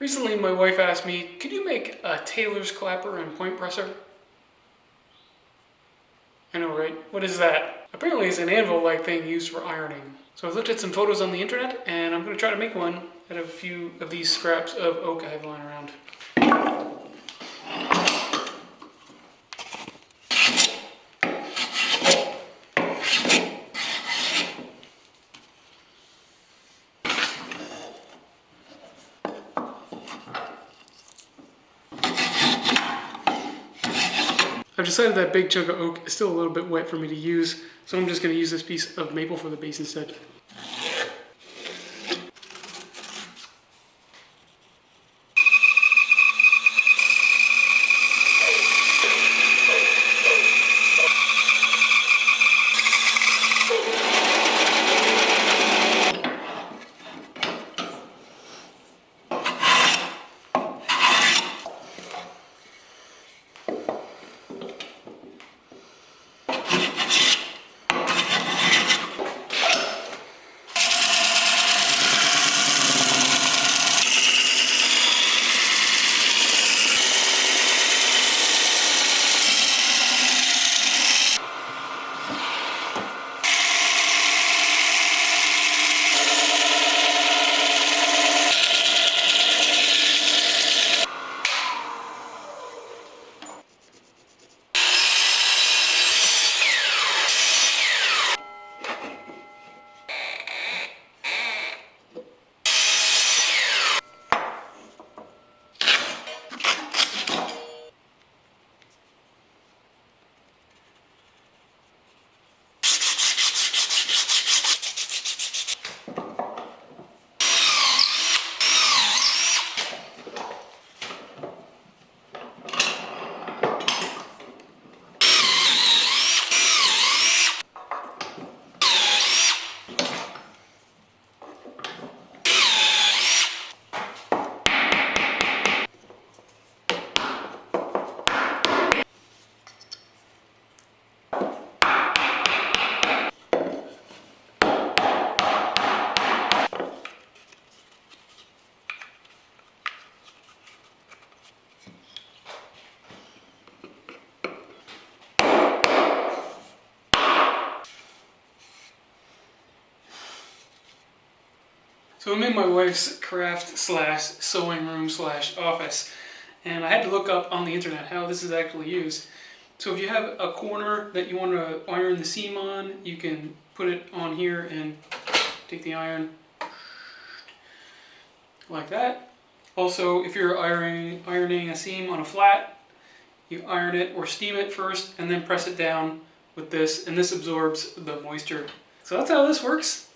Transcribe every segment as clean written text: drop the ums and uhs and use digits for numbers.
Recently my wife asked me, could you make a Tailor's clapper and point presser? I know, right? What is that? Apparently it's an anvil-like thing used for ironing. So I looked at some photos on the internet and I'm going to try to make one out of a few of these scraps of oak I have lying around. I've decided that big chunk of oak is still a little bit wet for me to use, so I'm just going to use this piece of maple for the base instead. So I'm in my wife's craft slash sewing room slash office, and I had to look up on the internet how this is actually used. So if you have a corner that you want to iron the seam on, you can put it on here and take the iron like that. Also, if you're ironing a seam on a flat, you iron it or steam it first and then press it down with this, and this absorbs the moisture. So that's how this works.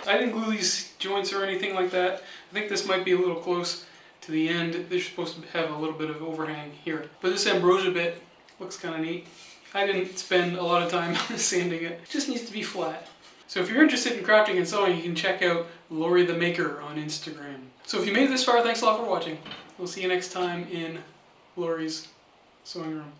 I didn't glue these joints or anything like that. I think this might be a little close to the end. They're supposed to have a little bit of overhang here. But this ambrosia bit looks kind of neat. I didn't spend a lot of time sanding it. It just needs to be flat. So if you're interested in crafting and sewing, you can check out Lori the Maker on Instagram. So if you made it this far, thanks a lot for watching. We'll see you next time in Lori's sewing room.